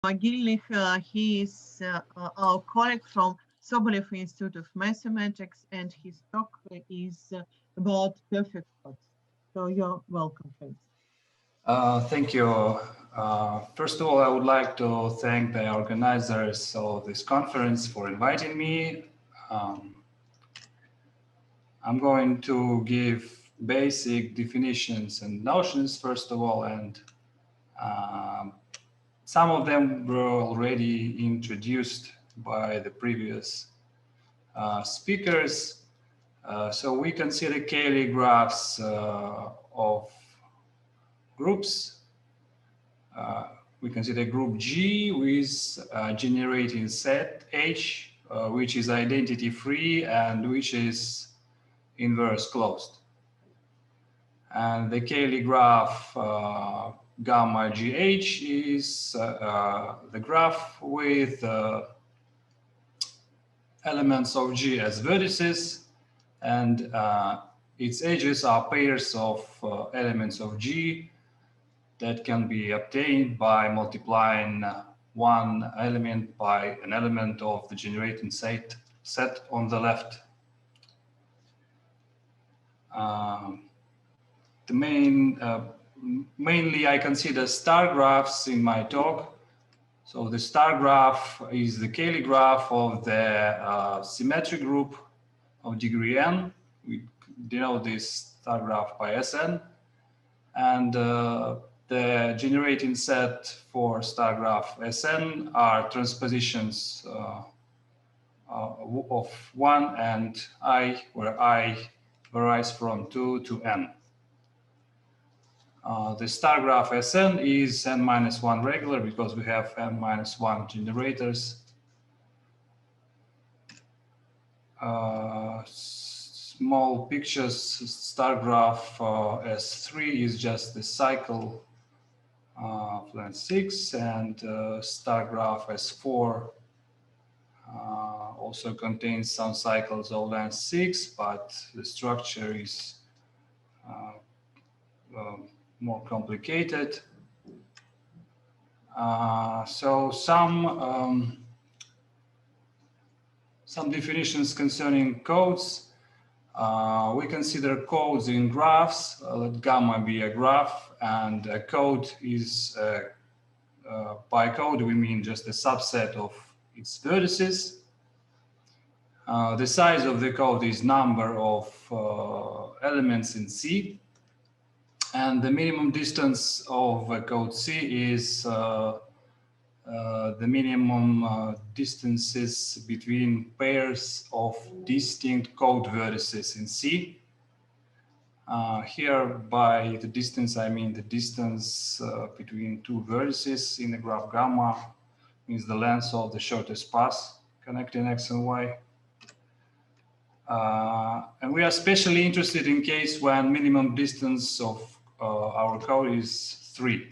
Mogilnykh. He is our colleague from Sobolev Institute of Mathematics, and his talk is about perfect codes. So you're welcome, friends. Thank you. First of all, I would like to thank the organizers of this conference for inviting me. Um, I'm going to give basic definitions and notions, first of all, and um, some of them were already introduced by the previous speakers. So we consider Cayley graphs of groups. We consider group G with generating set H, which is identity free and which is inverse closed. And the Cayley graph gamma GH is the graph with elements of G as vertices, and its edges are pairs of elements of G that can be obtained by multiplying one element by an element of the generating set on the left. Mainly I consider star graphs in my talk. So the star graph is the Cayley graph of the symmetric group of degree n. We denote this star graph by Sn. And the generating set for star graph Sn are transpositions of 1 and I, where I varies from 2 to n. The star graph Sn is n-1 regular because we have n-1 generators. Small pictures, star graph S3 is just the cycle of length 6, and star graph S4 also contains some cycles of length 6, but the structure is more complicated. So some definitions concerning codes. We consider codes in graphs. Let gamma be a graph, and a code is, by code we mean just a subset of its vertices. The size of the code is number of elements in C, and the minimum distance of code C is the minimum distances between pairs of distinct code vertices in C. Here, by the distance, I mean the distance between two vertices in the graph gamma, means the length of the shortest path connecting X and Y. And we are especially interested in case when minimum distance of our code is 3.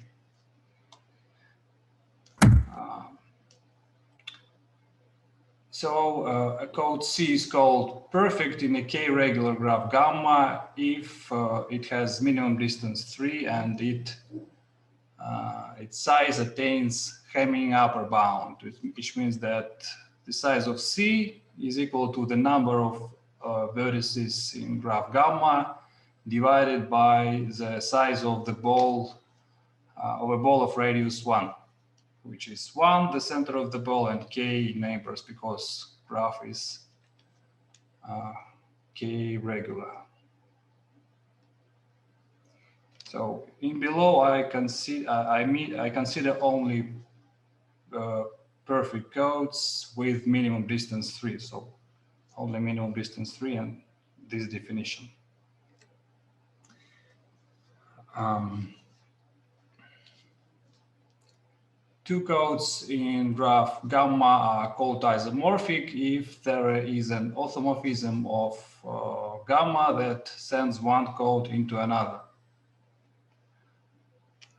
So a code C is called perfect in a K-regular graph gamma if it has minimum distance 3 and its size attains Hamming upper bound, which means that the size of C is equal to the number of vertices in graph gamma divided by the size of the ball of a ball of radius 1. Which is 1, the center of the ball, and k neighbors, because graph is k regular. So in below, I consider only perfect codes with minimum distance 3. So only minimum distance 3 and this definition. Two codes in graph gamma are called isomorphic if there is an orthomorphism of gamma that sends one code into another.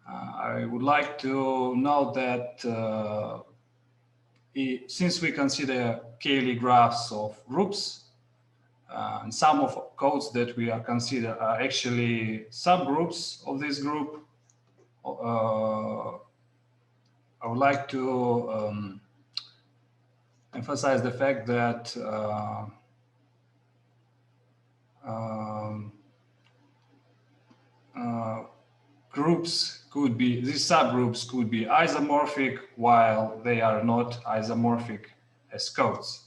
I would like to note that since we consider Cayley graphs of groups, and some of codes that we are consider are actually subgroups of this group, I would like to emphasize the fact that groups could be, these subgroups could be isomorphic while they are not isomorphic as codes.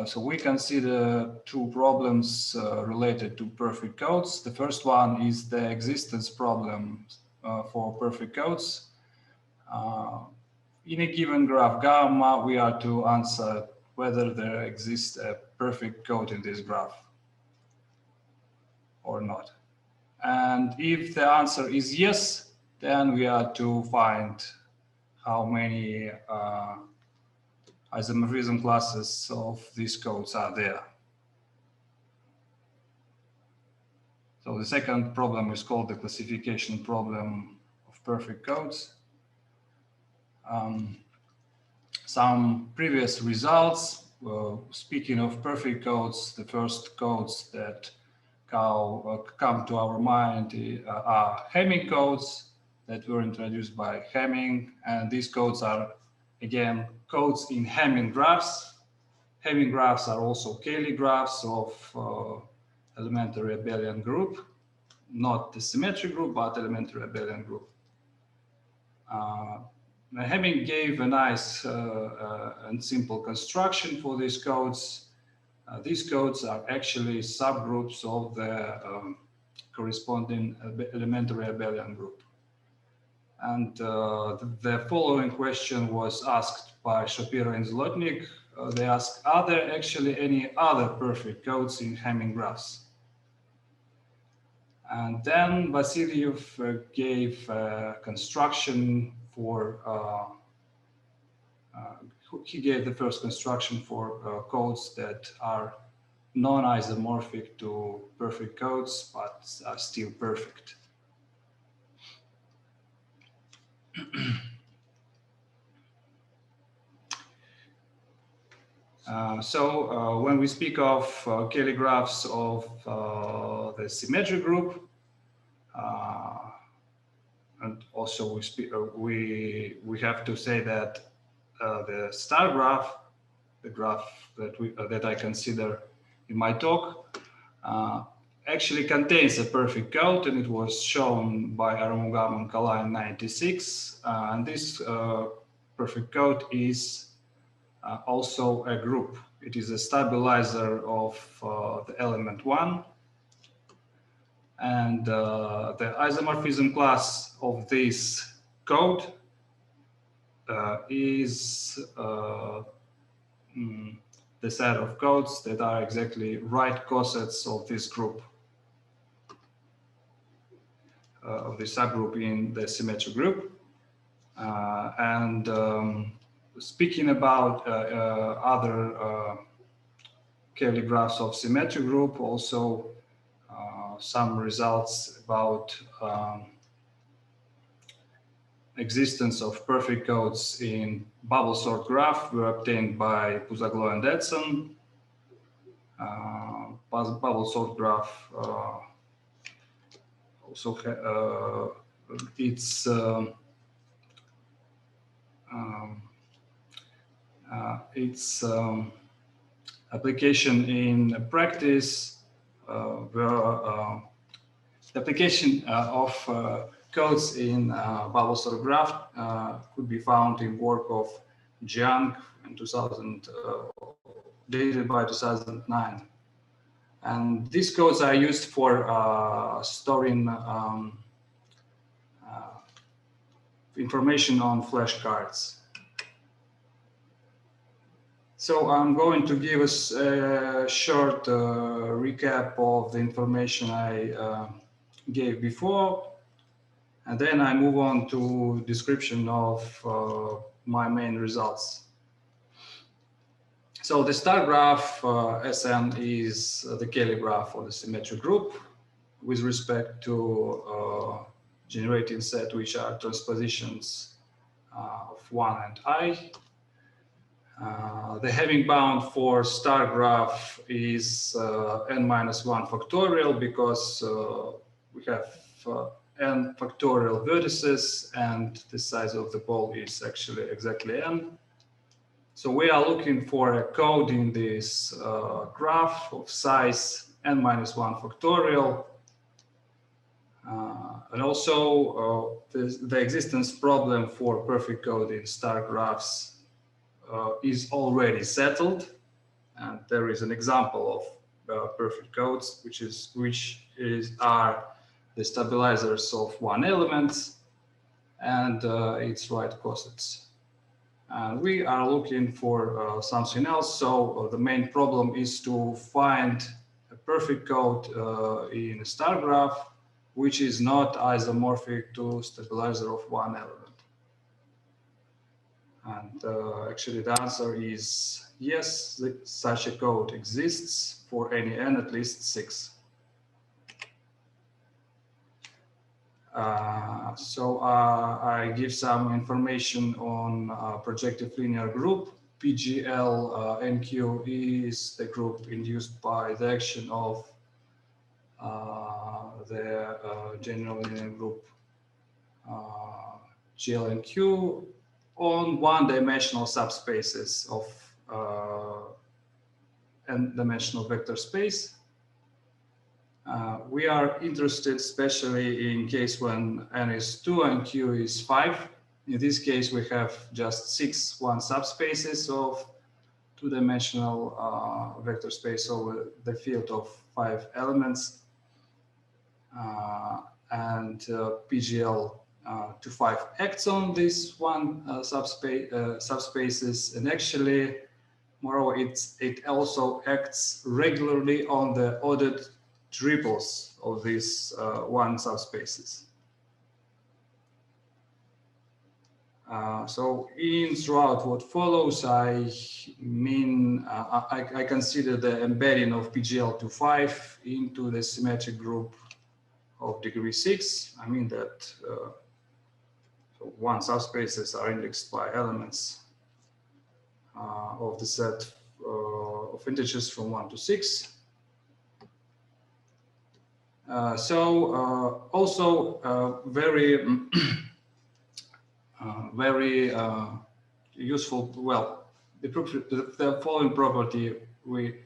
So we consider two problems related to perfect codes. The first one is the existence problem for perfect codes. In a given graph gamma, we are to answer whether there exists a perfect code in this graph or not. And if the answer is yes, then we are to find how many isomorphism classes of these codes are there. So the second problem is called the classification problem of perfect codes. Some previous results, speaking of perfect codes, the first codes that come to our mind are Hamming codes that were introduced by Hamming, and these codes are again codes in Hamming graphs. Hamming graphs are also Cayley graphs of elementary abelian group, not the symmetric group, but elementary abelian group. Hamming gave a nice and simple construction for these codes. These codes are actually subgroups of the corresponding elementary abelian group. And the following question was asked by Shapiro and Zlotnik. They asked, are there actually any other perfect codes in Hamming graphs? And then Vasilyev gave a construction for, he gave the first construction for codes that are non-isomorphic to perfect codes, but are still perfect. When we speak of Cayley graphs of the symmetric group, and also we have to say that the star graph, the graph that I consider in my talk, actually contains a perfect code, and it was shown by Arumugam and Kala in '96. And this perfect code is also a group. It is a stabilizer of the element 1. And the isomorphism class of this code is the set of codes that are exactly right cosets of this group, of the subgroup in the symmetric group. Speaking about other Cayley graphs of symmetric group, also some results about existence of perfect codes in bubble sort graph were obtained by Puzaglo and Edson. Bubble sort graph also its application in practice where the application of codes in bubble sort graph could be found in work of Jiang in 2000, dated by 2009. And these codes are used for storing information on flashcards. So I'm going to give us a short recap of the information I gave before, and then I move on to description of my main results. So the star graph Sn is the Cayley graph of the symmetric group with respect to generating set which are transpositions of 1 and I. The Hamming bound for star graph is n-1 factorial because we have n factorial vertices, and the size of the pole is actually exactly n. So we are looking for a code in this graph of size n minus 1 factorial. And also the existence problem for perfect code in star graphs is already settled. And there is an example of perfect codes, which are the stabilizers of one element and its right cosets. And we are looking for something else. So the main problem is to find a perfect code in a star graph, which is not isomorphic to stabilizer of one element. And actually the answer is yes, such a code exists for any n at least 6. I give some information on projective linear group. PGL2 is the group induced by the action of the general linear group GL&Q on one-dimensional subspaces of n-dimensional vector space. We are interested especially in case when n is 2 and q is 5. In this case, we have just 6 one-subspaces of two-dimensional vector space over the field of 5 elements. And PGL2 acts on this one subspaces, and actually, moreover, it also acts regularly on the ordered triples of these one subspaces. So throughout what follows, I consider the embedding of PGL2 into the symmetric group of degree 6. I mean that so one subspaces are indexed by elements of the set of integers from 1 to 6. Also very very useful. Well, the following property we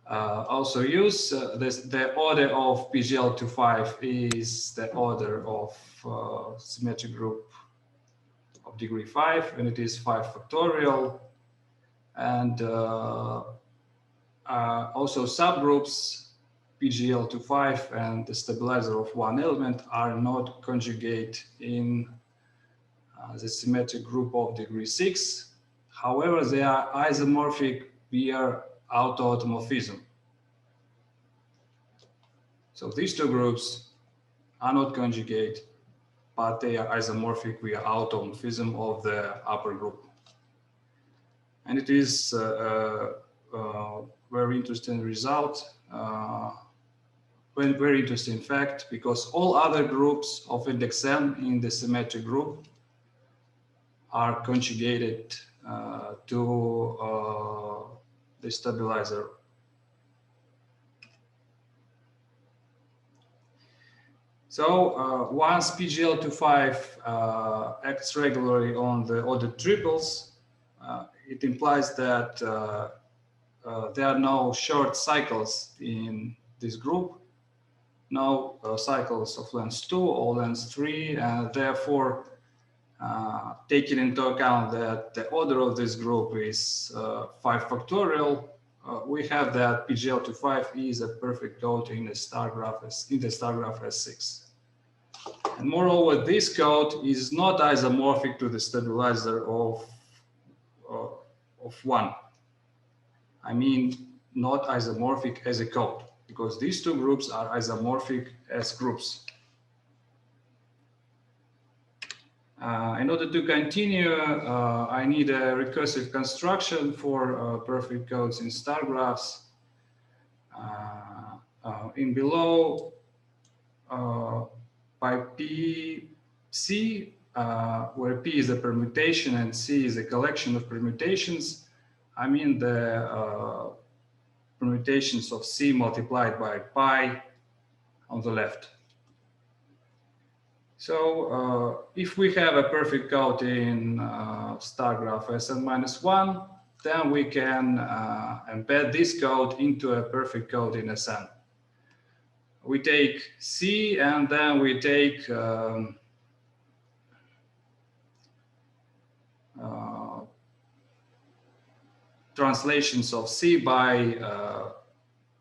also use. The order of PGL2 is the order of symmetric group of degree 5, and it is 5 factorial. And also subgroups PGL2 and the stabilizer of one element are not conjugate in the symmetric group of degree 6. However, they are isomorphic via autoautomorphism. So these two groups are not conjugate, but they are isomorphic via automorphism of the upper group. And it is a very interesting result, very interesting fact, because all other groups of index n in the symmetric group are conjugated to the stabilizer. So once PGL2 acts regularly on the ordered triples, it implies that there are no short cycles in this group, no cycles of length 2 or length 3, and therefore taking into account that the order of this group is 5 factorial, we have that PGL2 is a perfect code in the star graph S6. And moreover, this code is not isomorphic to the stabilizer of 1. I mean, not isomorphic as a code, because these two groups are isomorphic as groups. In order to continue, I need a recursive construction for perfect codes in star graphs. In below, by PC, where P is a permutation and C is a collection of permutations, I mean the permutations of C multiplied by pi on the left. So if we have a perfect code in star graph Sn-1, then we can embed this code into a perfect code in Sn. We take C and then we take translations of C by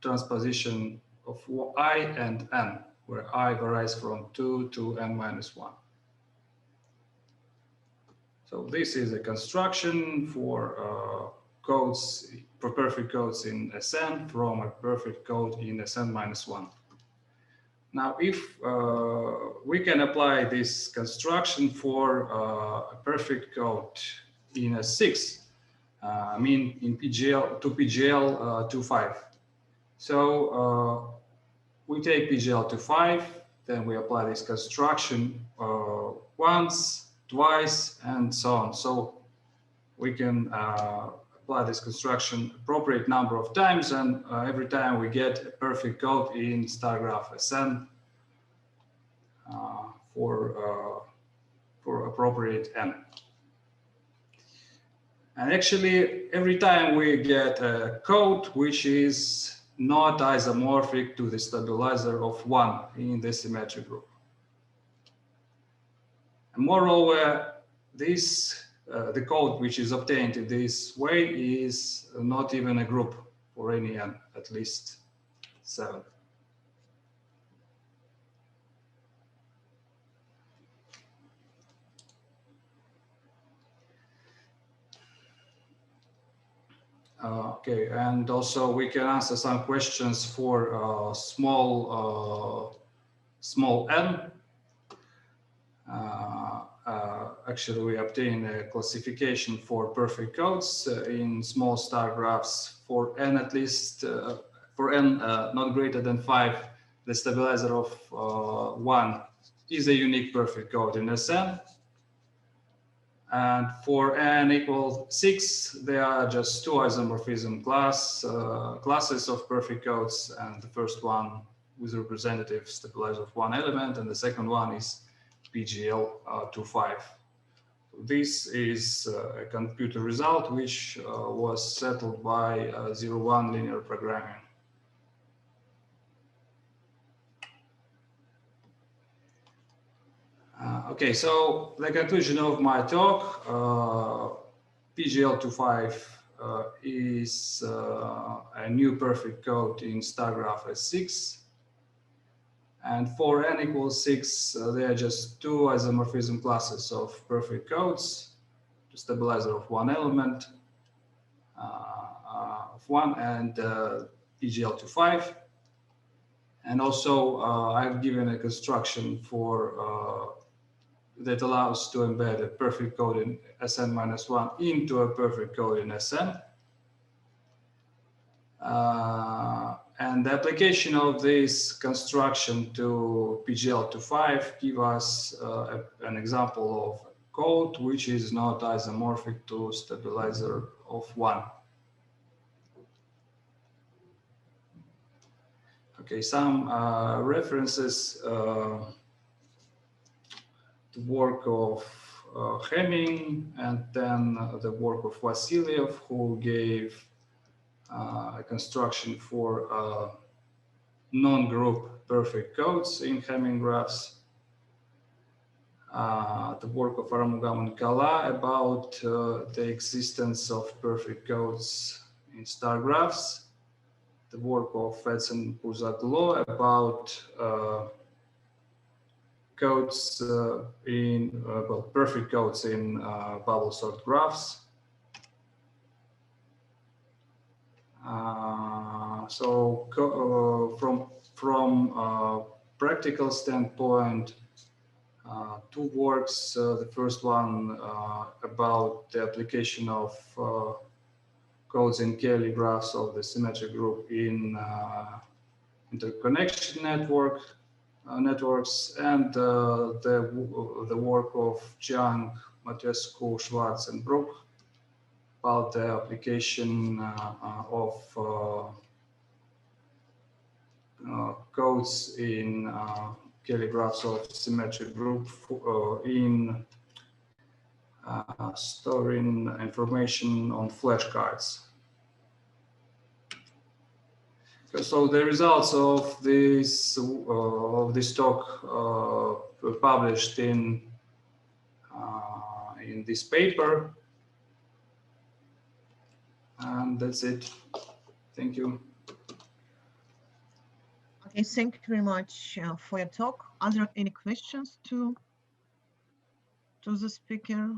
transposition of I and N, where I varies from 2 to n-1. So this is a construction for codes, for perfect codes in Sn from a perfect code in Sn-1. Now, if we can apply this construction for a perfect code in S6, I mean in PGL to PGL2.5. So we take PGL2.5, then we apply this construction once, twice, and so on. So we can apply this construction appropriate number of times, and every time we get a perfect code in star graph Sn for appropriate n. And actually, every time we get a code which is not isomorphic to the stabilizer of 1 in the symmetric group. And moreover, this the code which is obtained in this way is not even a group for any n, at least 7. Okay, and also we can answer some questions for small n. Actually, we obtain a classification for perfect codes in small star graphs for n at least, for n not greater than 5, the stabilizer of 1 is a unique perfect code in Sn. And for n equals 6, there are just 2 isomorphism classes of perfect codes, and the first one with representative stabilizer of 1 element, and the second one is PGL2.5. This is a computer result which was settled by 0-1 linear programming. Okay, so the conclusion of my talk, PGL2.5 is a new perfect code in star graph S6. And for n equals 6, there are just 2 isomorphism classes of perfect codes, the stabilizer of 1 element of 1 and PGL2.5. And also I've given a construction for that allows to embed a perfect code in Sn-1 into a perfect code in Sn. And the application of this construction to PGL2.5 give us an example of code which is not isomorphic to stabilizer of 1. Okay, some references. The work of Hemming, and then the work of Vasiliev, who gave a construction for non-group perfect codes in Hemming graphs. The work of Akademgorodok about the existence of perfect codes in star graphs. The work of Etsen-Puzaglo about codes perfect codes in bubble sort graphs. So from practical standpoint, 2 works. The first one about the application of codes in Cayley graphs of the symmetric group in interconnection networks, and the work of Jiang, Matescu, Schwartz, and Brook about the application of codes in Kelly graphs of symmetric group in storing information on flashcards. So the results of this talk were published in this paper, and that's it. Thank you. Okay, thank you very much for your talk. Are there any questions to the speaker?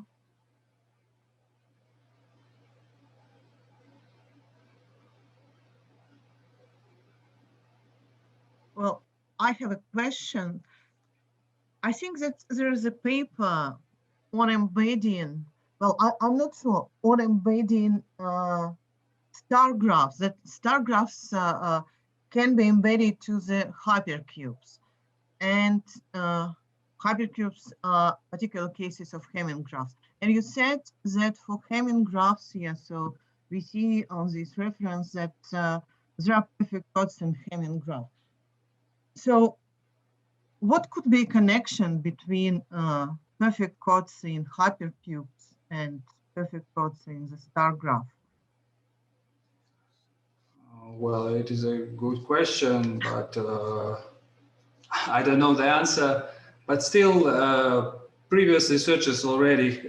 Well, I have a question. I think that there is a paper on embedding, well, I'm not sure, on embedding star graphs, that star graphs can be embedded to the hypercubes. And hypercubes are particular cases of Hamming graphs. And you said that for Hamming graphs here, so we see on this reference that there are perfect chords in Hamming graph. So what could be a connection between perfect chords in hypercubes and perfect chords in the star graph? Well, it is a good question, but I don't know the answer. But still, previous researchers already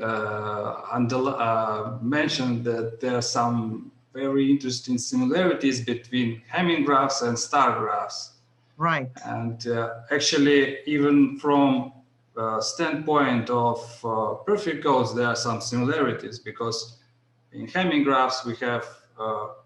mentioned that there are some very interesting similarities between Hamming graphs and star graphs. Right. And actually, even from standpoint of perfect codes, there are some similarities, because in Hamming graphs we have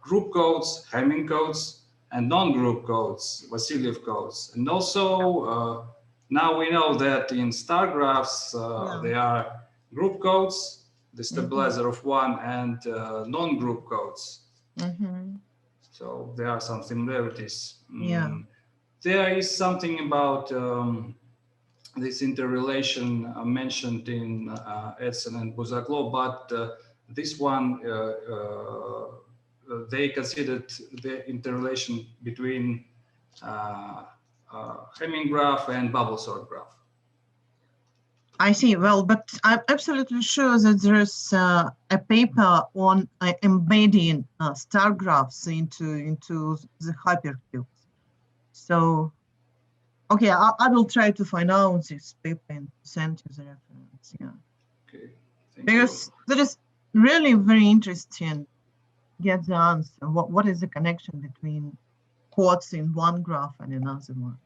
group codes, Hamming codes, and non-group codes, Vasiliev codes. And also now we know that in star graphs there are group codes, the stabilizer of one, and non-group codes. So there are some similarities. There is something about this interrelation mentioned in Edson and Buzaglo, but this one, they considered the interrelation between Hamming graph and bubble sort graph. I see. Well, but I'm absolutely sure that there's a paper on embedding star graphs into the hypercubes. So, okay, I will try to find out this paper and send you the reference. Yeah. Okay. Because that is really very interesting. Get the answer. What is the connection between chords in one graph and another one?